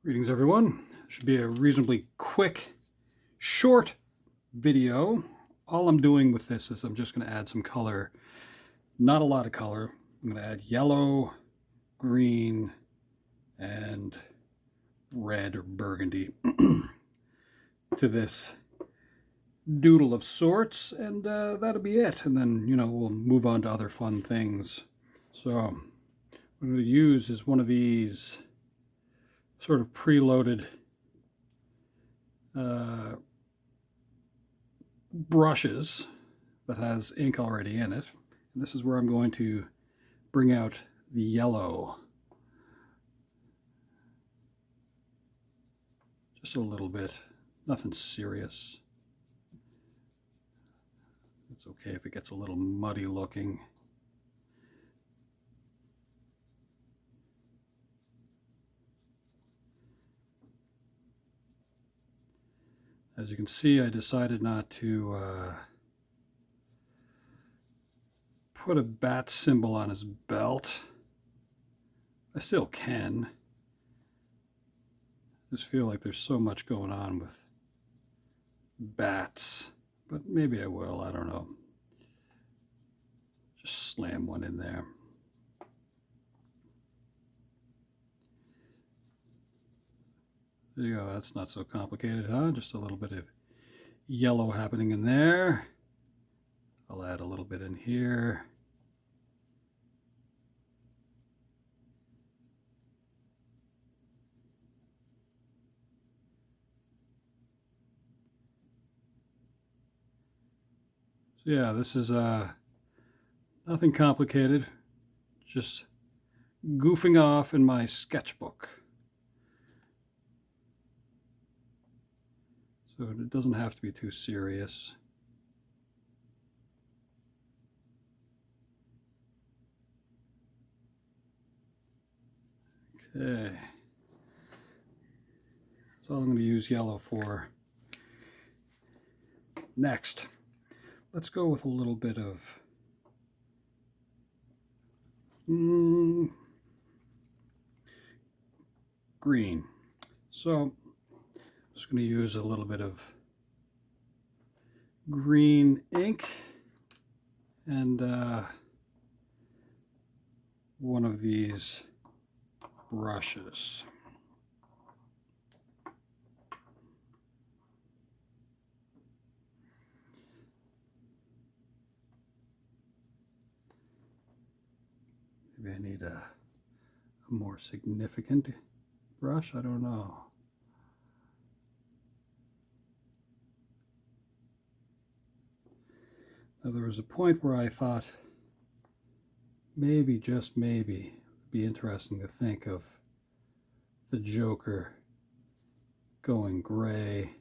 Greetings, everyone. Should be a reasonably quick, short video. All I'm doing with this is I'm just going to add some color. Not a lot of color. I'm going to add yellow, green, and red or burgundy to this doodle of sorts, and that'll be it. And then, we'll move on to other fun things. So what I'm going to use is one of these sort of preloaded brushes that has ink already in it. And this is where I'm going to bring out the yellow. Just a little bit, nothing serious. It's okay if it gets a little muddy looking. As you can see, I decided not to put a bat symbol on his belt. I still can. I just feel like there's so much going on with bats, but maybe I will, I don't know. Just slam one in there. There you go, that's not so complicated, huh? Just a little bit of yellow happening in there. I'll add a little bit in here. So yeah, this is nothing complicated, just goofing off in my sketchbook. So it doesn't have to be too serious. Okay. That's all I'm going to use yellow for. Next, let's go with a little bit of green. So I'm just going to use a little bit of green ink and one of these brushes. Maybe I need a more significant brush, I don't know. Now there was a point where I thought maybe, just maybe, it'd be interesting to think of the Joker going gray.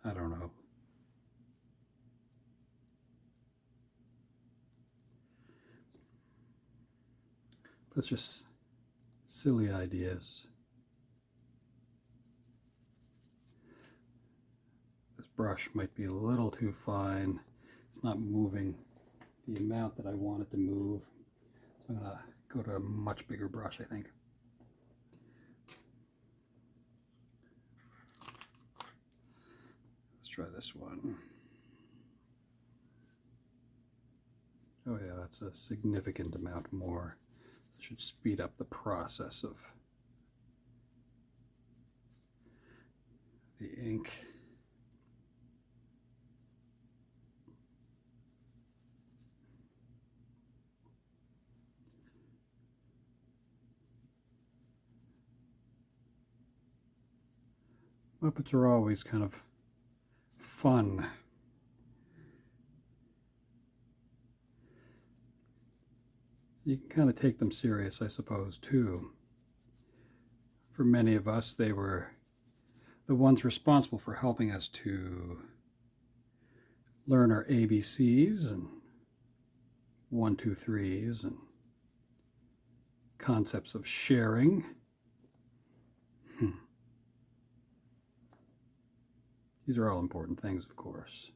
I don't know. That's just silly ideas. This brush might be a little too fine. It's not moving the amount that I want it to move. So I'm going to go to a much bigger brush, I think. Let's try this one. Oh yeah, that's a significant amount more. It should speed up the process of the ink. Muppets are always kind of fun. You can kind of take them serious, I suppose, too. For many of us, they were the ones responsible for helping us to learn our ABCs and 1, 2, 3s and concepts of sharing. These are all important things, of course.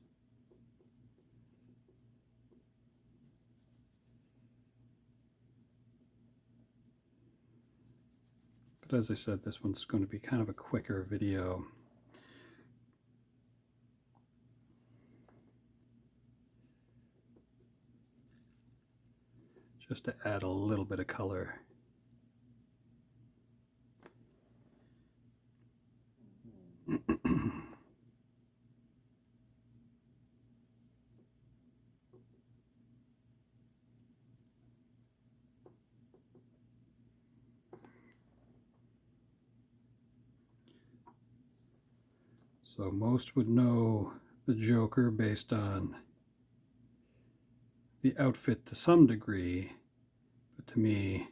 But as I said, this one's going to be kind of a quicker video. Just to add a little bit of color. So most would know the Joker based on the outfit to some degree, but to me,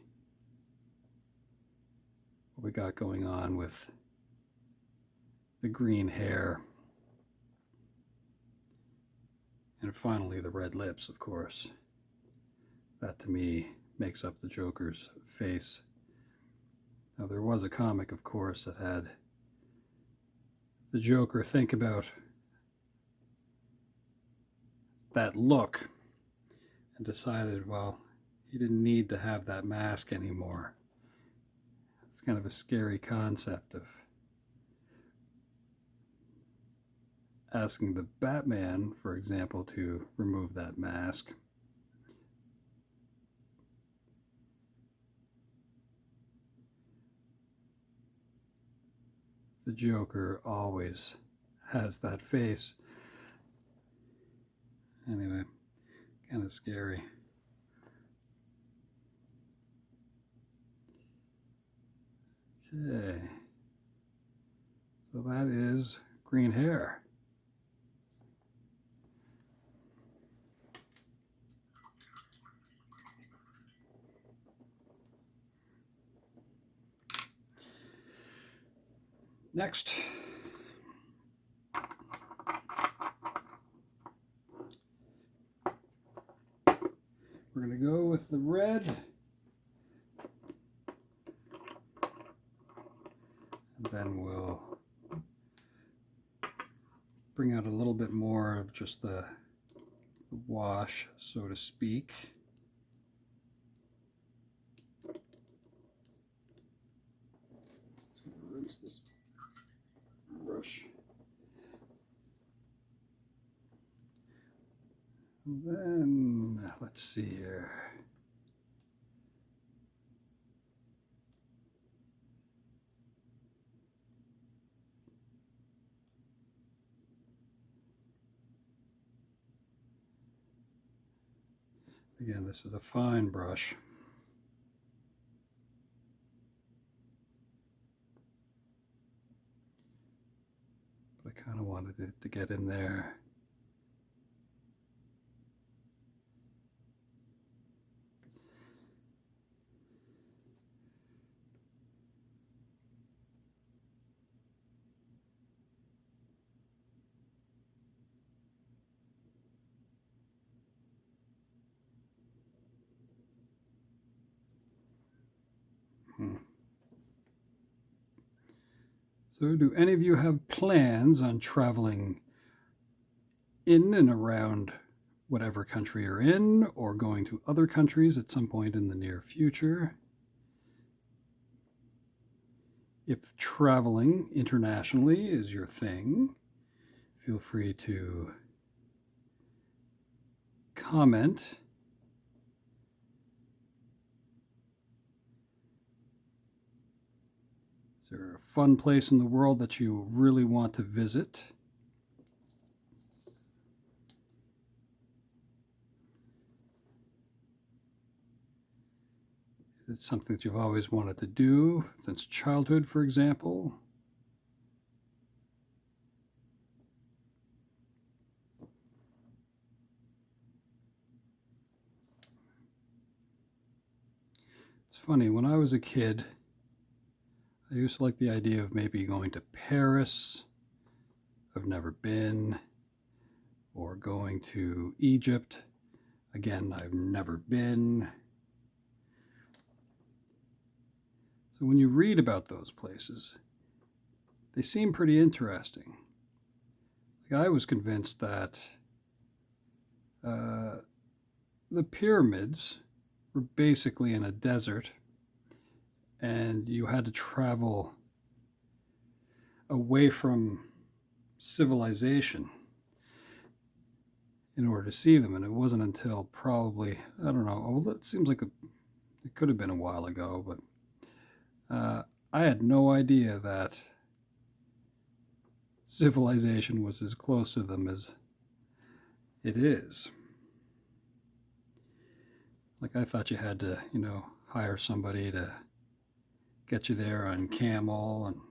what we got going on with the green hair, and finally the red lips, of course, that to me makes up the Joker's face. Now there was a comic, of course, that had the Joker think about that look and decided, well, he didn't need to have that mask anymore. It's kind of a scary concept of asking the Batman, for example, to remove that mask. The Joker always has that face. Anyway, kind of scary. Okay, so that is green hair. Next, we're going to go with the red. And then we'll bring out a little bit more of just the wash, so to speak. So rinse this brush. And then, let's see here. Again, this is a fine brush. But I kind of wanted it to get in there. So do any of you have plans on traveling in and around whatever country you're in, or going to other countries at some point in the near future? If traveling internationally is your thing, feel free to comment. Is there a fun place in the world that you really want to visit? Is it something that you've always wanted to do since childhood, for example? It's funny, when I was a kid, I used to like the idea of maybe going to Paris. I've never been. Or going to Egypt. Again, I've never been. So when you read about those places, they seem pretty interesting. Like, I was convinced that the pyramids were basically in a desert, and you had to travel away from civilization in order to see them. And it wasn't until probably, I don't know, well, it seems like it could have been a while ago, but I had no idea that civilization was as close to them as it is. Like, I thought you had to, hire somebody to get you there on camel, and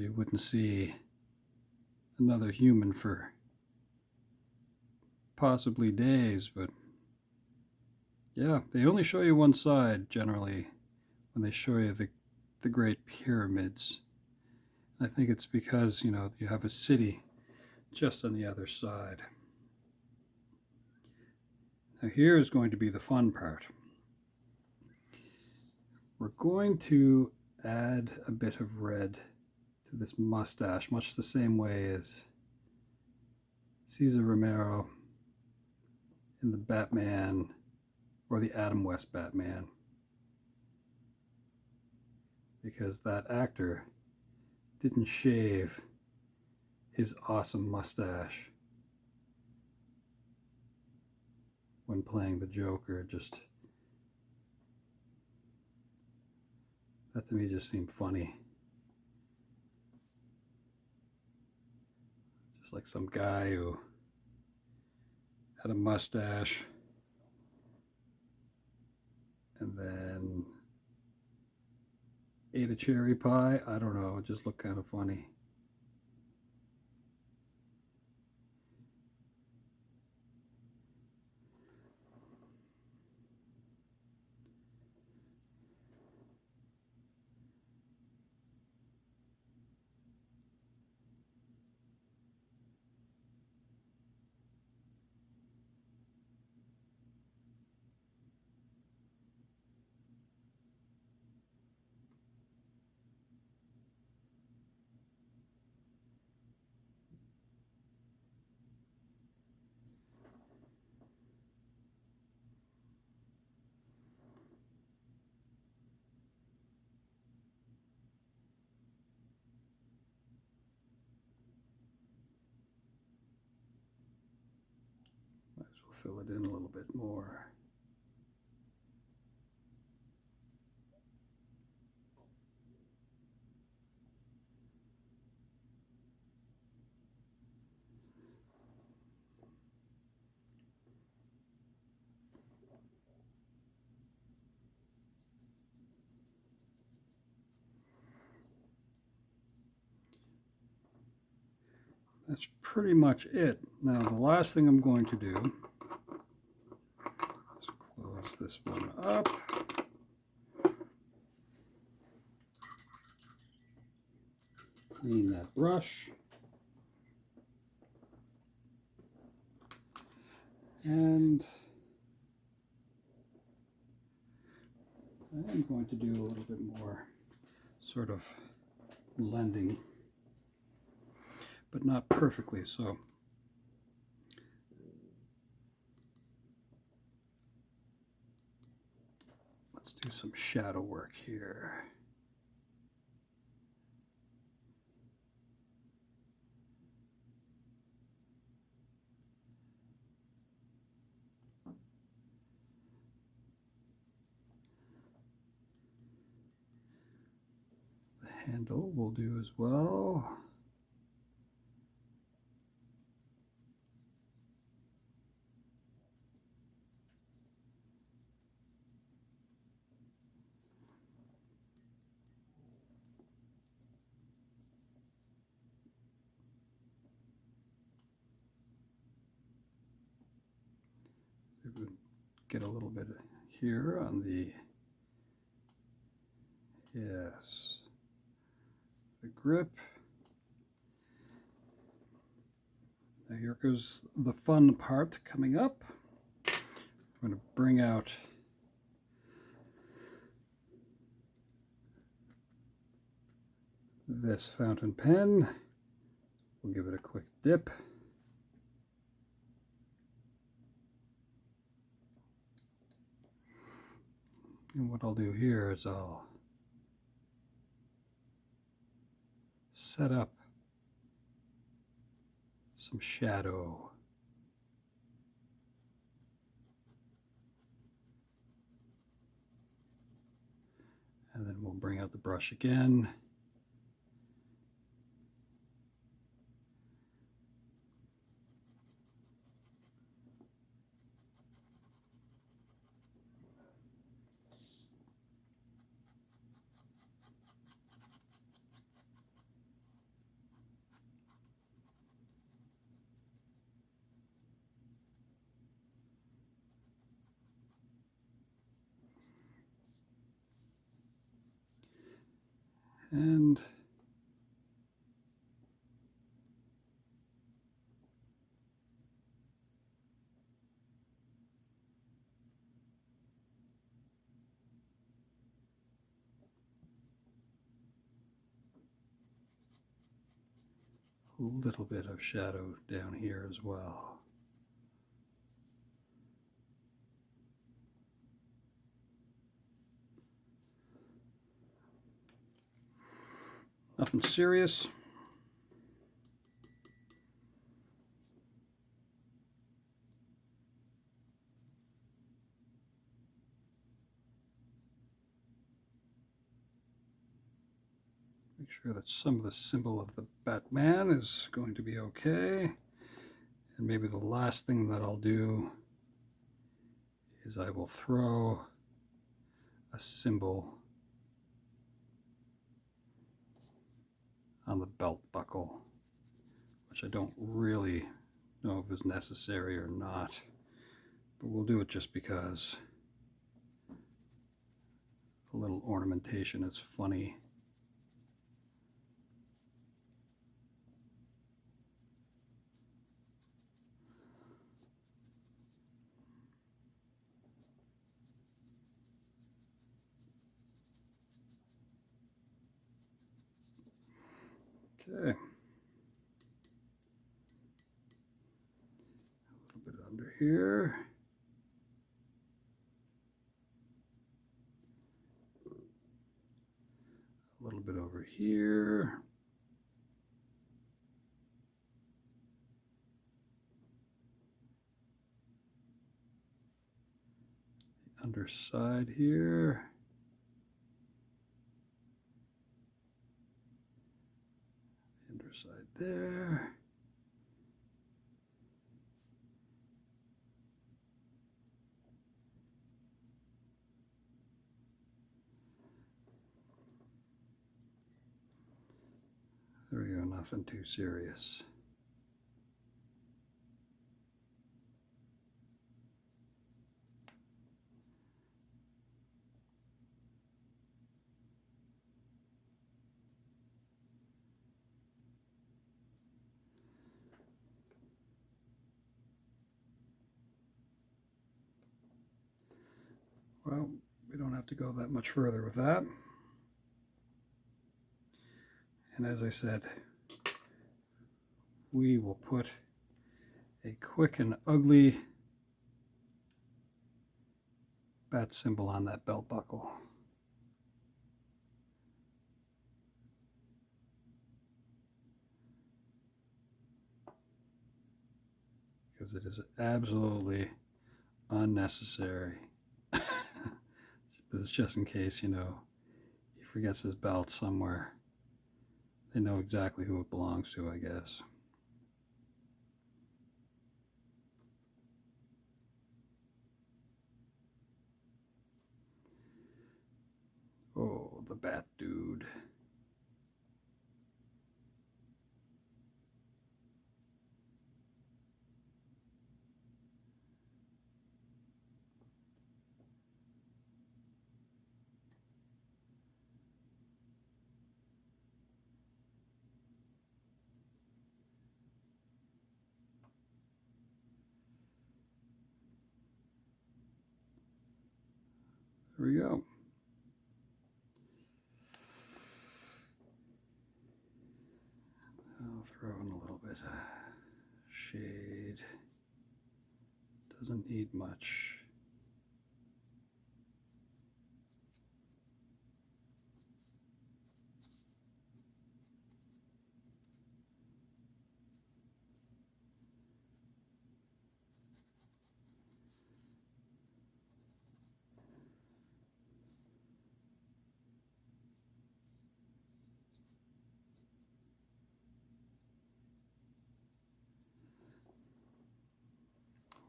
you wouldn't see another human for possibly days. But yeah, they only show you one side generally when they show you the Great Pyramids. I think it's because you have a city just on the other side. Now here is going to be the fun part. We're going to add a bit of red to this mustache, much the same way as Cesar Romero in the Batman, or the Adam West Batman, because that actor didn't shave his awesome mustache when playing the Joker. That to me just seemed funny. Just like some guy who had a mustache and then ate a cherry pie. I don't know, it just looked kind of funny. Might as well fill it in a little bit more. That's pretty much it. Now the last thing I'm going to do is close this one up. Clean that brush. And I am going to do a little bit more sort of blending, but not perfectly so. Let's do some shadow work here. The handle will do as well. Get a little bit here on the, yes, the grip. Now here goes the fun part coming up. I'm going to bring out this fountain pen. We'll give it a quick dip. And what I'll do here is I'll set up some shadow. And then we'll bring out the brush again. And a little bit of shadow down here as well. Nothing serious. Make sure that some of the symbol of the Batman is going to be okay. And maybe the last thing that I'll do is I will throw a symbol on the belt buckle, which I don't really know if is necessary or not, but we'll do it just because a little ornamentation is funny. Okay. A little bit under here. A little bit over here. The underside here. The underside there. There we go, nothing too serious. Well, we don't have to go that much further with that. And as I said, we will put a quick and ugly bat symbol on that belt buckle. Because it is absolutely unnecessary. But it's just in case, you know, he forgets his belt somewhere. They know exactly who it belongs to, I guess. Oh, the bat dude. There we go. I'll throw in a little bit of shade. Doesn't need much.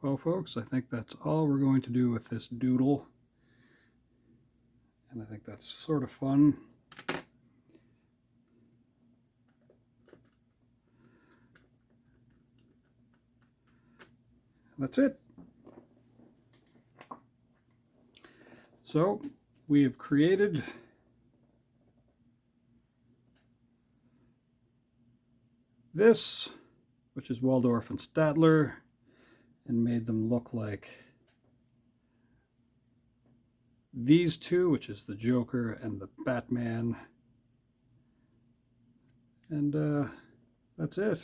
Well, folks, I think that's all we're going to do with this doodle. And I think that's sort of fun. That's it. So we have created this, which is Waldorf and Statler, and made them look like these two, which is the Joker and the Batman. And that's it.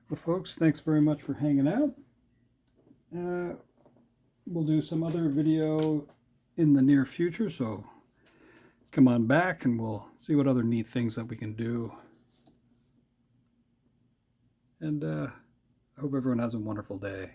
Well, folks, thanks very much for hanging out. We'll do some other video in the near future, so come on back and we'll see what other neat things that we can do. And I hope everyone has a wonderful day.